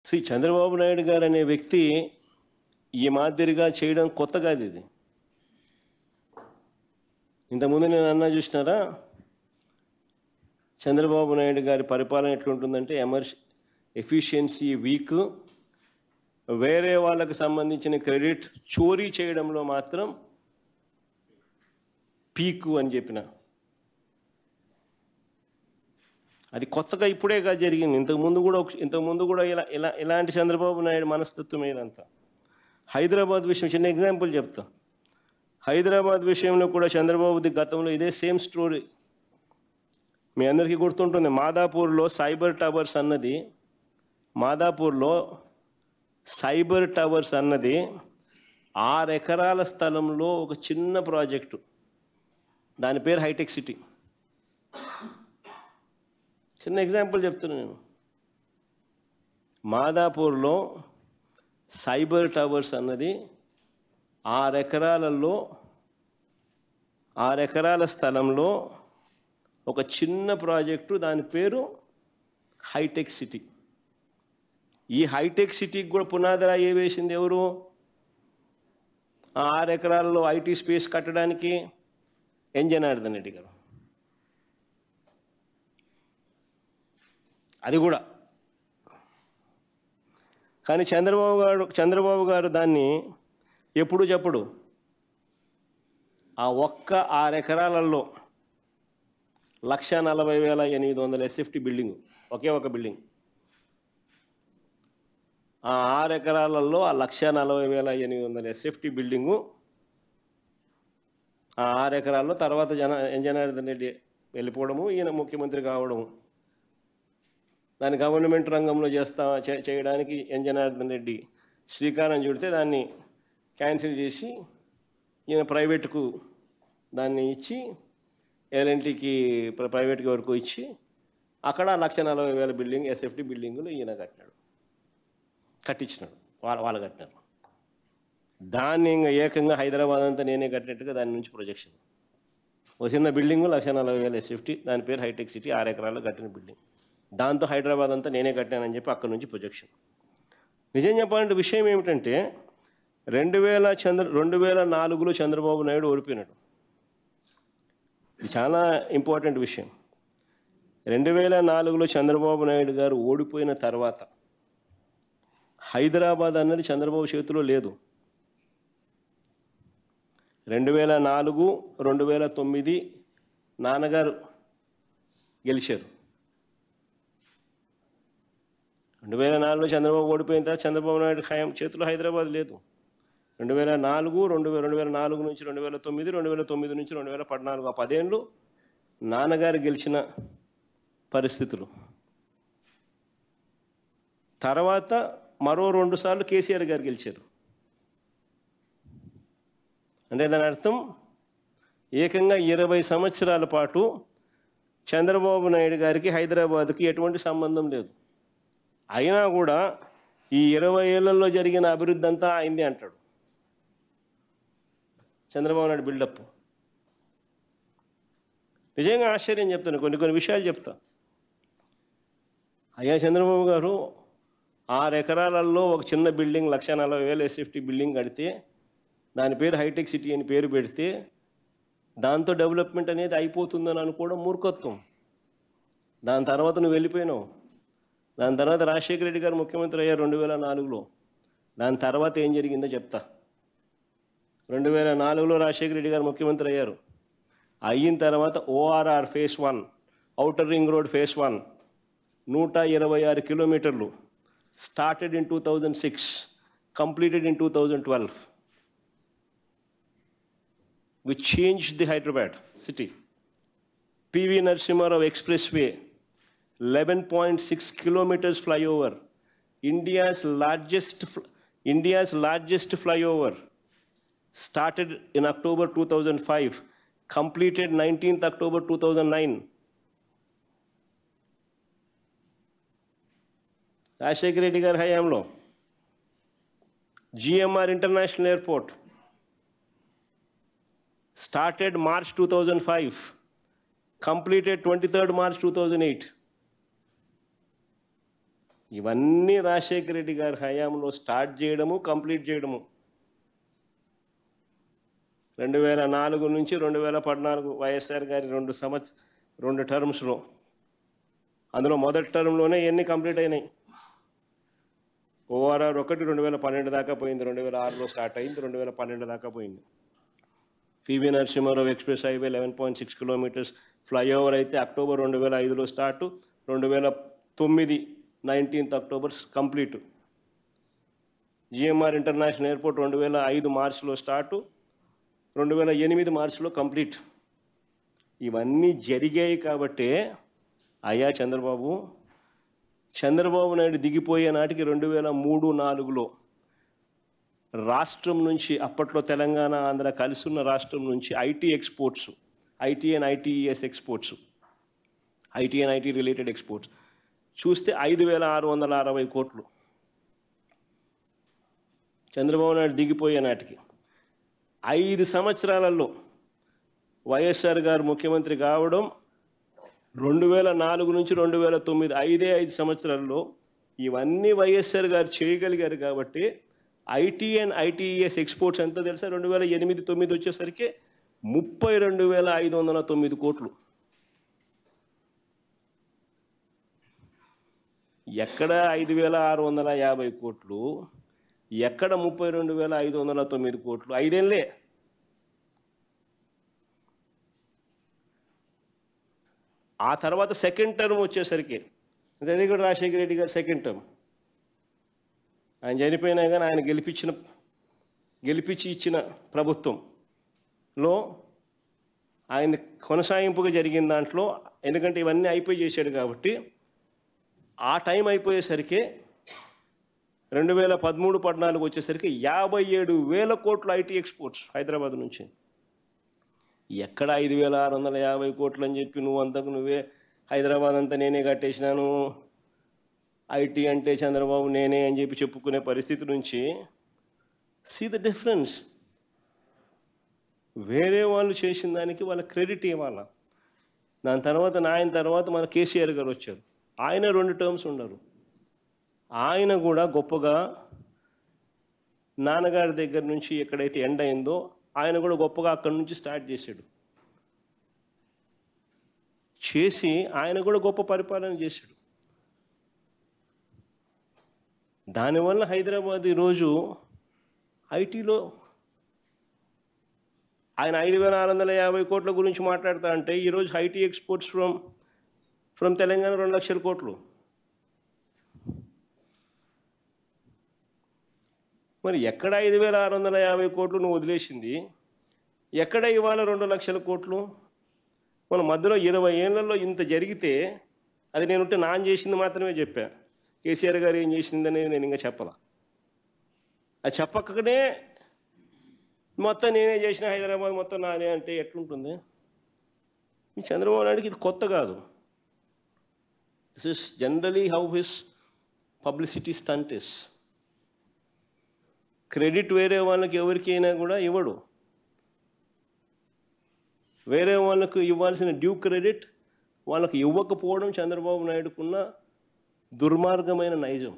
శ్రీ చంద్రబాబు నాయుడు గారు అనే వ్యక్తి ఈ మాదిరిగా చేయడం కొత్త కాదు. ఇది ఇంతకుముందు నేను అన్నా చూసినారా, చంద్రబాబు నాయుడు గారి పరిపాలన ఎట్లుంటుందంటే ఎఫిషియన్సీ వీక్, వేరే వాళ్ళకు సంబంధించిన క్రెడిట్ చోరీ చేయడంలో మాత్రం పీకు అని చెప్పిన. అది కొత్తగా ఇప్పుడేగా జరిగింది. ఇంతకుముందు కూడా ఇలాంటి చంద్రబాబు నాయుడు మనస్తత్వం ఏదంతా. హైదరాబాద్ విషయం చిన్న ఎగ్జాంపుల్ చెప్తా. హైదరాబాద్ విషయంలో కూడా చంద్రబాబుది గతంలో ఇదే సేమ్ స్టోరీ. మీ అందరికీ గుర్తుంటుంది, మాదాపూర్లో సైబర్ టవర్స్ అన్నది 6 ఎకరాల స్థలంలో ఒక చిన్న ప్రాజెక్టు. దాని పేరు హైటెక్ సిటీ. చిన్న ఎగ్జాంపుల్ చెప్తున్నాను నేను. మాదాపూర్లో సైబర్ టవర్స్ అన్నది 6 ఎకరాల స్థలంలో ఒక చిన్న ప్రాజెక్టు. దాని పేరు హైటెక్ సిటీ. ఈ హైటెక్ సిటీకి కూడా పునాదిరాయి వేసింది ఎవరు? 6 ఎకరాల్లో ఐటీ స్పేస్ కట్టడానికి ఎన్ జనార్దన్ రెడ్డి గారు. అది కూడా. కానీ చంద్రబాబు గారు దాన్ని ఎప్పుడు చెప్పడు. ఆ ఒక్క 6 ఎకరాలలో 1,40,800 SFT బిల్డింగ్, ఒకే ఒక బిల్డింగ్. ఆ 6 ఎకరాలలో ఆ 1,40,800 SFT బిల్డింగు, ఆ 6 ఎకరాల్లో తర్వాత ఎన్ జనార్దన్ రెడ్డి వెళ్ళిపోవడము, ఈయన ముఖ్యమంత్రి కావడము, దాన్ని గవర్నమెంట్ రంగంలో చేయడానికి ఎన్ జనార్దన్ రెడ్డి శ్రీకారం చుడితే దాన్ని క్యాన్సిల్ చేసి ఈయన ప్రైవేటుకు దాన్ని ఇచ్చి, ఎల్ఎన్టీకి ప్రైవేట్కి వరకు ఇచ్చి అక్కడ 1,40,000 బిల్డింగ్ SFT బిల్డింగులు ఈయన కట్టించినాడు. వాళ్ళు కట్టినారు. దాన్ని ఇంకా ఏకంగా హైదరాబాద్ అంతా నేనే కట్టినట్టుగా దాని నుంచి ప్రొజెక్షన్. ఒక చిన్న బిల్డింగు 1,40,000 SFT, దాని పేరు హైటెక్ సిటీ, 6 ఎకరాల్లో కట్టిన బిల్డింగ్. దాంతో హైదరాబాద్ అంతా నేనే కట్టానని చెప్పి అక్కడి నుంచి ప్రొజెక్షన్. నిజం చెప్పాలంటే విషయం ఏమిటంటే 2004లో చంద్రబాబు నాయుడు ఓడిపోయినాడు. ఇది చాలా ఇంపార్టెంట్ విషయం. 2004లో చంద్రబాబు నాయుడు గారు ఓడిపోయిన తర్వాత హైదరాబాద్ అన్నది చంద్రబాబు చేతిలో లేదు. 2004, 2009 నాన్నగారు గెలిచారు. 2004లో చంద్రబాబు ఓడిపోయిన తర్వాత చంద్రబాబు నాయుడు ఖాయం చేతిలో హైదరాబాద్ లేదు. 2004 నుంచి 2009, 2009 నుంచి 2014 ఆ 10 ఏళ్ళు నాన్నగారు గెలిచిన పరిస్థితులు. తర్వాత మరో 2 సార్లు కేసీఆర్ గారు గెలిచారు. అంటే దాని అర్థం ఏకంగా 20 సంవత్సరాల పాటు చంద్రబాబు నాయుడు గారికి హైదరాబాద్కి ఎటువంటి సంబంధం లేదు. అయినా కూడా ఈ 20 ఏళ్లలో జరిగిన అభివృద్ధి అంతా అయింది అంటాడు చంద్రబాబు నాయుడు బిల్డప్. నిజంగా ఆశ్చర్యం చెప్తాను. కొన్ని విషయాలు చెప్తా. అయ్యా చంద్రబాబు గారు 6 ఎకరాలలో ఒక చిన్న బిల్డింగ్ 1,40,000 SFT బిల్డింగ్ కడితే దాని పేరు హైటెక్ సిటీ అని పేరు పెడితే దాంతో డెవలప్మెంట్ అనేది అయిపోతుందని అనుకోవడం మూర్ఖత్వం. దాని తర్వాత నువ్వు వెళ్ళిపోయినావు. దాని తర్వాత రాజశేఖర రెడ్డి గారు ముఖ్యమంత్రి అయ్యారు 2004లో. దాని తర్వాత ఏం జరిగిందో చెప్తా. 2004లో రాజశేఖర రెడ్డి గారు ముఖ్యమంత్రి అయ్యారు. అయిన తర్వాత ORR phase 1, outer ring road phase 1, 126 కిలోమీటర్లు, started in 2006, completed in 2012. We changed the Hyderabad city. PV Narasimha Rao Expressway, 11.6 kilometers flyover, India's largest flyover, started in October 2005, completed 19th October 2009. Rajasekhara Reddy గారి హయాంలో GMR International Airport, started March 2005, completed 23rd March 2008. ఇవన్నీ రాజశేఖర రెడ్డి గారి హయాంలో start చేయడము, complete చేయడము. 2004 నుంచి 2014 వైఎస్ఆర్ గారి 2 టర్మ్స్లో, అందులో మొదటి టర్మ్లోనే ఎన్ని కంప్లీట్ అయినాయి? ఓఆర్ఆర్ 1 2012 దాకా పోయింది, 2006లో స్టార్ట్ అయింది, 2012 దాకా పోయింది. PV Narasimha Rao express highway 11.6 kilometres, flyover అయితే అక్టోబర్ 2005లో start, 2009 19th October complete. GMR international airport 2005 మార్చిలో స్టార్టు, 2008 మార్చిలో కంప్లీట్. ఇవన్నీ జరిగాయి కాబట్టే అయ్యా చంద్రబాబు నాయుడు దిగిపోయే నాటికి 2003-04లో రాష్ట్రం నుంచి, అప్పట్లో తెలంగాణ ఆంధ్ర కలిసి ఉన్న రాష్ట్రం నుంచి IT exports, IT and ITES exports, IT and IT related exports చూస్తే 5,660 కోట్లు. చంద్రబాబు నాయుడు దిగిపోయే నాటికి 5 సంవత్సరాలలో వైఎస్ఆర్ గారు ముఖ్యమంత్రి కావడం 2004 నుంచి 2009, 5 సంవత్సరాల్లో ఇవన్నీ వైఎస్ఆర్ గారు చేయగలిగారు కాబట్టి ఐటీ అండ్ ఐటీఈఎస్ ఎక్స్పోర్ట్స్ ఎంత తెలుసా? 2008-09 వచ్చేసరికి 32,509 కోట్లు. ఎక్కడ 5,650 కోట్లు, ఎక్కడ 32,509 కోట్లు? 5 ఏళ్ళే. ఆ తర్వాత సెకండ్ టర్మ్ వచ్చేసరికి, అది కూడా రాజశేఖర రెడ్డి గారు సెకండ్ టర్మ్, ఆయన చనిపోయినా కానీ ఆయన గెలిపించి ఇచ్చిన ప్రభుత్వంలో ఆయన కొనసాగింపుగా జరిగిన దాంట్లో, ఎందుకంటే ఇవన్నీ అయిపోయి చేశాడు కాబట్టి, ఆ టైం అయిపోయేసరికి 2013-14 వచ్చేసరికి 57,000 కోట్లు ఐటీ ఎక్స్పోర్ట్స్ హైదరాబాద్ నుంచి. ఎక్కడ 5,650 కోట్లు అని చెప్పి నువ్వే హైదరాబాద్ అంతా నేనే కట్టేసినాను, ఐటీ అంటే చంద్రబాబు నేనే అని చెప్పి చెప్పుకునే పరిస్థితి నుంచి, సీ ద డిఫరెన్స్. వేరే వాళ్ళు చేసిన దానికి వాళ్ళ క్రెడిట్ ఇవ్వాలా. దాని తర్వాత ఆయన తర్వాత మన కేసీఆర్ గారు వచ్చారు, ఆయన 2 టర్మ్స్ ఉన్నారు. ఆయన కూడా గొప్పగా నాన్నగారి దగ్గర నుంచి ఎక్కడైతే ఎండ్ అయిందో ఆయన కూడా గొప్పగా అక్కడి నుంచి స్టార్ట్ చేసి ఆయన కూడా గొప్ప పరిపాలన చేశాడు. దానివల్ల హైదరాబాద్ ఈరోజు ఐటీలో ఆయన 5,650 కోట్ల గురించి మాట్లాడుతా అంటే, ఈరోజు ఐటీ ఎక్స్పోర్ట్స్ ఫ్రమ్ తెలంగాణ 2 లక్షల కోట్లు. మరి ఎక్కడ 5,650 కోట్లు నువ్వు వదిలేసింది, ఎక్కడ ఇవాళ 2 లక్షల కోట్లు? మన మధ్యలో 20 ఏళ్లలో ఇంత జరిగితే అది నేనుంటే నాన్న చేసింది మాత్రమే చెప్పా. కేసీఆర్ గారు ఏం చేసిందనేది నేను ఇంకా చెప్పాలా. అది చెప్పకనే మొత్తం నేనే చేసిన, హైదరాబాద్ మొత్తం నాదే అంటే ఎట్లుంటుంది? ఈ చంద్రబాబు నాయుడుకి ఇది కొత్త కాదు. This is generally how his publicity stunt is. Credit వేరే వాళ్ళకి ఎవరికైనా కూడా ఇవ్వడు. వేరే వాళ్ళకు ఇవ్వాల్సిన డ్యూ క్రెడిట్ వాళ్ళకి ఇవ్వకపోవడం చంద్రబాబు నాయుడుకున్న దుర్మార్గమైన నైజం.